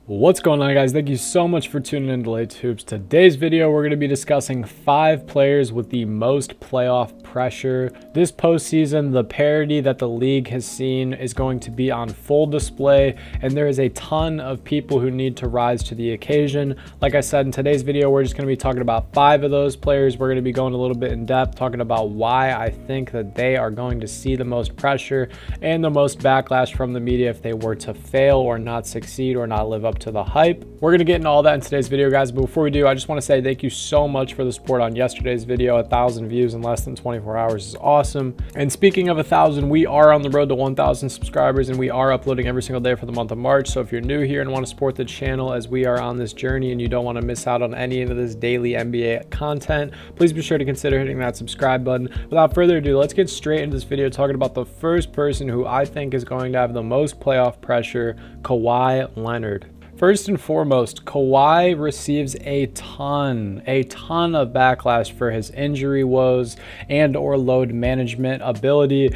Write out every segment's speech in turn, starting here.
What's going on, guys? Thank you so much for tuning in to Late Hoops. Today's video, we're going to be discussing 5 players with the most playoff pressure. This postseason, the parity that the league has seen is going to be on full display, and there is a ton of people who need to rise to the occasion. Like I said, in today's video, we're just going to be talking about 5 of those players. We're going to be going a little bit in depth, talking about why I think that they are going to see the most pressure and the most backlash from the media if they were to fail or not succeed or not live up to the hype. We're going to get into all that in today's video, guys, but before we do, I just want to say thank you so much for the support on yesterday's video. 1,000 views in less than 24 hours is awesome. And speaking of 1,000, we are on the road to 1,000 subscribers, and we are uploading every single day for the month of March. So if you're new here and want to support the channel as we are on this journey and you don't want to miss out on any of this daily NBA content, please be sure to consider hitting that subscribe button. Without further ado, let's get straight into this video talking about the first person who I think is going to have the most playoff pressure, Kawhi Leonard. First and foremost, Kawhi receives a ton of backlash for his injury woes and or load management ability.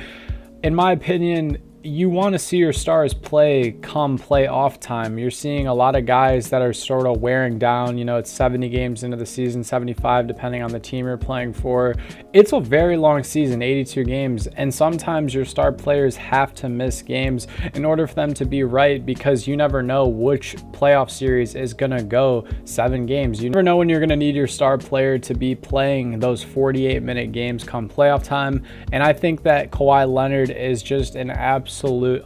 In my opinion, you want to see your stars play come playoff time. You're seeing a lot of guys that are sort of wearing down. You know, it's 70 games into the season, 75 depending on the team you're playing for. It's a very long season, 82 games, and sometimes your star players have to miss games in order for them to be right, because you never know which playoff series is going to go 7 games. You never know when you're going to need your star player to be playing those 48-minute games come playoff time, and I think that Kawhi Leonard is just an absolute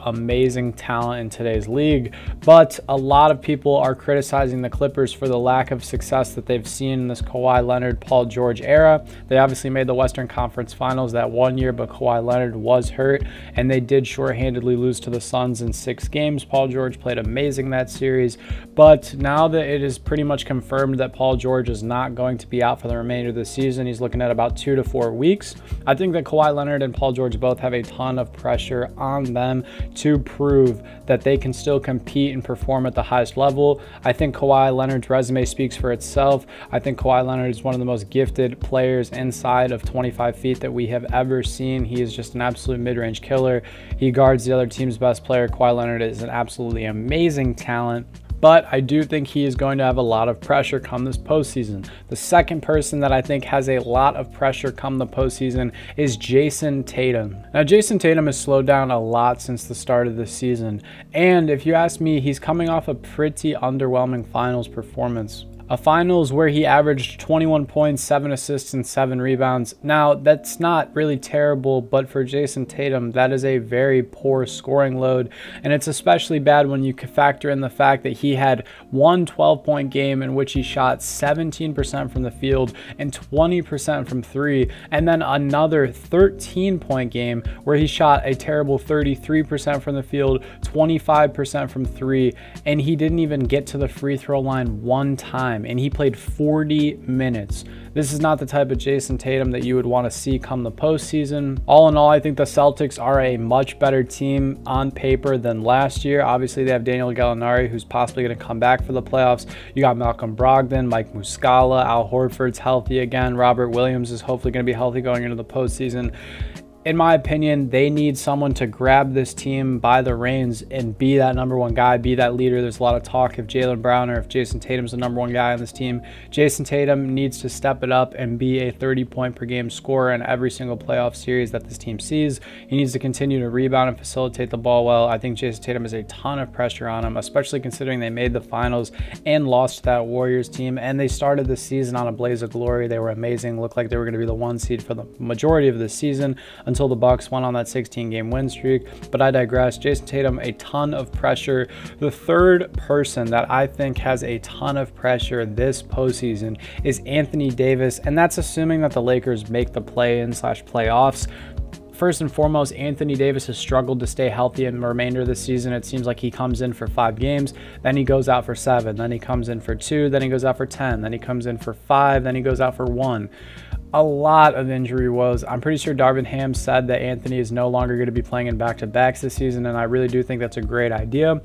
amazing talent in today's league. But a lot of people are criticizing the Clippers for the lack of success that they've seen in this Kawhi Leonard, Paul George era. They obviously made the Western Conference Finals that one year, but Kawhi Leonard was hurt, and they did shorthandedly lose to the Suns in 6 games. Paul George played amazing that series, but now that it is pretty much confirmed that Paul George is not going to be out for the remainder of the season, he's looking at about 2 to 4 weeks. I think that Kawhi Leonard and Paul George both have a ton of pressure on them to prove that they can still compete and perform at the highest level. I think Kawhi Leonard's resume speaks for itself. I think Kawhi Leonard is one of the most gifted players inside of 25 feet that we have ever seen. He is just an absolute mid-range killer. He guards the other team's best player. Kawhi Leonard is an absolutely amazing talent. But I do think he is going to have a lot of pressure come this postseason. The second person that I think has a lot of pressure come the postseason is Jayson Tatum. Now, Jayson Tatum has slowed down a lot since the start of the season. And if you ask me, he's coming off a pretty underwhelming finals performance. A finals where he averaged 21 points, 7 assists, and 7 rebounds. Now, that's not really terrible, but for Jayson Tatum, that is a very poor scoring load, and it's especially bad when you factor in the fact that he had one 12-point game in which he shot 17% from the field and 20% from 3, and then another 13-point game where he shot a terrible 33% from the field, 25% from 3, and he didn't even get to the free throw line one time. And he played 40 minutes. This is not the type of Jayson Tatum that you would want to see come the postseason. All in all, I think the Celtics are a much better team on paper than last year. Obviously, they have Daniel Gallinari, who's possibly going to come back for the playoffs. You got Malcolm Brogdon, Mike Muscala, Al Horford's healthy again. Robert Williams is hopefully going to be healthy going into the postseason. In my opinion, they need someone to grab this team by the reins and be that #1 guy, be that leader. There's a lot of talk if Jaylen Brown or if Jayson Tatum's the #1 guy on this team. Jayson Tatum needs to step it up and be a 30-point per game scorer in every single playoff series that this team sees. He needs to continue to rebound and facilitate the ball well. I think Jayson Tatum has a ton of pressure on him, especially considering they made the finals and lost to that Warriors team, and they started the season on a blaze of glory. They were amazing, looked like they were going to be the 1 seed for the majority of the season until the Bucks went on that 16-game win streak. But I digress. Jayson Tatum, a ton of pressure. The third person that I think has a ton of pressure this postseason is Anthony Davis, and that's assuming that the Lakers make the play-in/playoffs. First and foremost, Anthony Davis has struggled to stay healthy in the remainder of the season. It seems like he comes in for 5 games, then he goes out for 7, then he comes in for 2, then he goes out for 10, then he comes in for 5, then he goes out for 1. A lot of injury woes. I'm pretty sure Darvin Ham said that Anthony is no longer going to be playing in back-to-backs this season, and I really do think that's a great idea.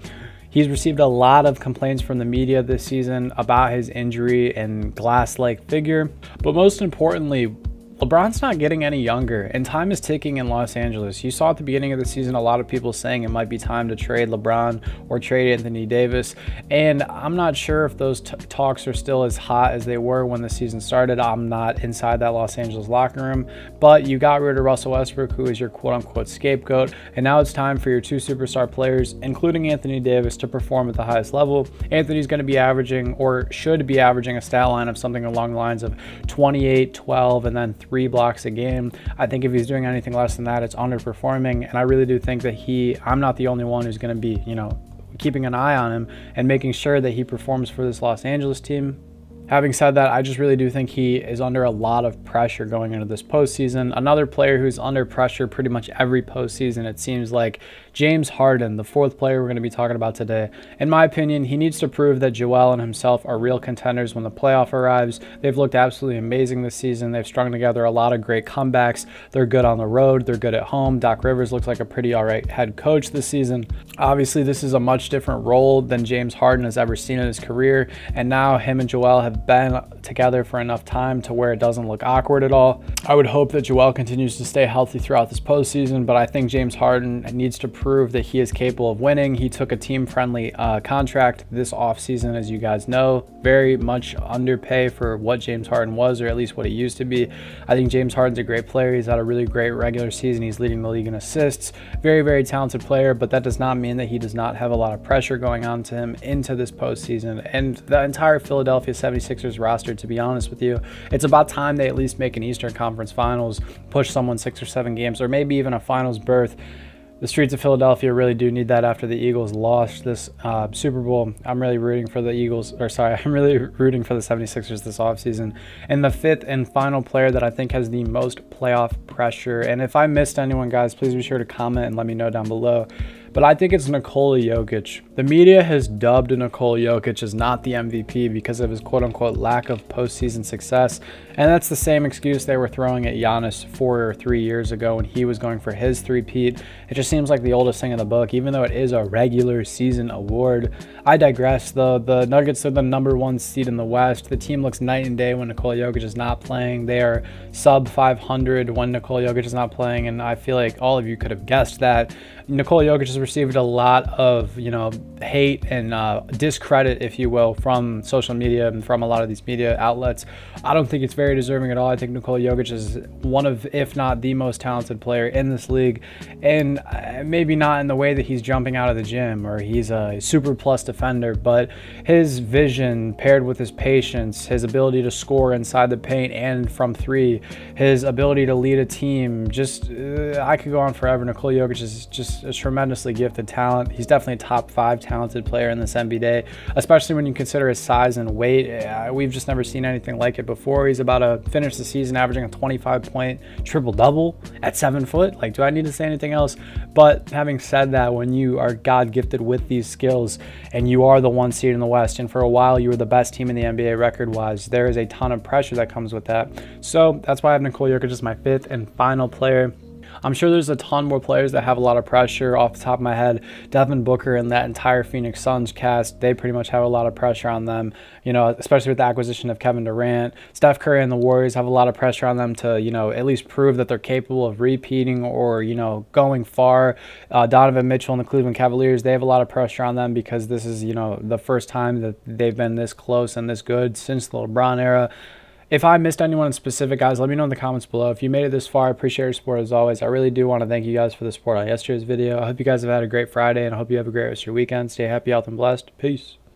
He's received a lot of complaints from the media this season about his injury and glass-like figure, but most importantly, LeBron's not getting any younger, and time is ticking in Los Angeles. You saw at the beginning of the season a lot of people saying it might be time to trade LeBron or trade Anthony Davis, and I'm not sure if those talks are still as hot as they were when the season started. I'm not inside that Los Angeles locker room, but you got rid of Russell Westbrook, who is your quote-unquote scapegoat, and now it's time for your two superstar players, including Anthony Davis, to perform at the highest level. Anthony's going to be averaging, or should be averaging, a stat line of something along the lines of 28, 12, and then 3 blocks a game. I think if he's doing anything less than that, it's underperforming, and I really do think that I'm not the only one who's going to be, keeping an eye on him and making sure that he performs for this Los Angeles team. Having said that, I just really do think he is under a lot of pressure going into this postseason. Another player who's under pressure pretty much every postseason, it seems like, James Harden, the fourth player we're going to be talking about today. In my opinion, he needs to prove that Joel and himself are real contenders when the playoff arrives. They've looked absolutely amazing this season. They've strung together a lot of great comebacks. They're good on the road. They're good at home. Doc Rivers looks like a pretty all right head coach this season. Obviously, this is a much different role than James Harden has ever seen in his career, and now him and Joel have been together for enough time to where it doesn't look awkward at all. I would hope that Joel continues to stay healthy throughout this postseason, but I think James Harden needs to prove that he is capable of winning. He took a team-friendly contract this offseason, as you guys know. Very much underpay for what James Harden was, or at least what he used to be. I think James Harden's a great player. He's had a really great regular season. He's leading the league in assists. Very, very talented player, but that does not mean that he does not have a lot of pressure going on to him into this postseason. And the entire Philadelphia 76ers roster, to be honest with you, it's about time they at least make an Eastern Conference Finals, push someone 6 or 7 games, or maybe even a finals berth. The streets of Philadelphia really do need that after the Eagles lost this Super Bowl. I'm really rooting for the I'm really rooting for the 76ers this offseason. And the fifth and final player that I think has the most playoff pressure, and if I missed anyone, guys, please be sure to comment and let me know down below, but I think it's Nikola Jokic. The media has dubbed Nikola Jokic as not the MVP because of his quote-unquote lack of postseason success, and that's the same excuse they were throwing at Giannis 4 or 3 years ago when he was going for his three-peat. It just seems like the oldest thing in the book, even though it is a regular season award. I digress, though. The Nuggets are the #1 seed in the West. The team looks night and day when Nikola Jokic is not playing. They are sub 500 when Nikola Jokic is not playing, and I feel like all of you could have guessed that. Nikola Jokic has received a lot of, hate and discredit, if you will, from social media and from a lot of these media outlets. I don't think it's very deserving at all. I think Nikola Jokic is one of, if not the most talented player in this league, and maybe not in the way that he's jumping out of the gym or he's a super plus defender, but his vision paired with his patience, his ability to score inside the paint and from three, his ability to lead a team, I could go on forever. Nikola Jokic is just a tremendously gifted talent. He's definitely a top 5 talented player in this NBA, especially when you consider his size and weight. We've just never seen anything like it before. He's about to finish the season averaging a 25-point triple-double at 7 foot. Like, do I need to say anything else? But having said that, when you are God-gifted with these skills and you are the 1 seed in the West, and for a while you were the best team in the NBA record-wise, there is a ton of pressure that comes with that. So that's why I have Nikola Jokic as my 5th and final player. I'm sure there's a ton more players that have a lot of pressure. Off the top of my head, Devin Booker and that entire Phoenix Suns cast, they pretty much have a lot of pressure on them, especially with the acquisition of Kevin Durant. Steph Curry and the Warriors have a lot of pressure on them to, at least prove that they're capable of repeating or, going far. Donovan Mitchell and the Cleveland Cavaliers, they have a lot of pressure on them because this is, the first time that they've been this close and this good since the LeBron era. If I missed anyone in specific, guys, let me know in the comments below. If you made it this far, I appreciate your support as always. I really do want to thank you guys for the support on yesterday's video. I hope you guys have had a great Friday, and I hope you have a great rest of your weekend. Stay happy, healthy, and blessed. Peace.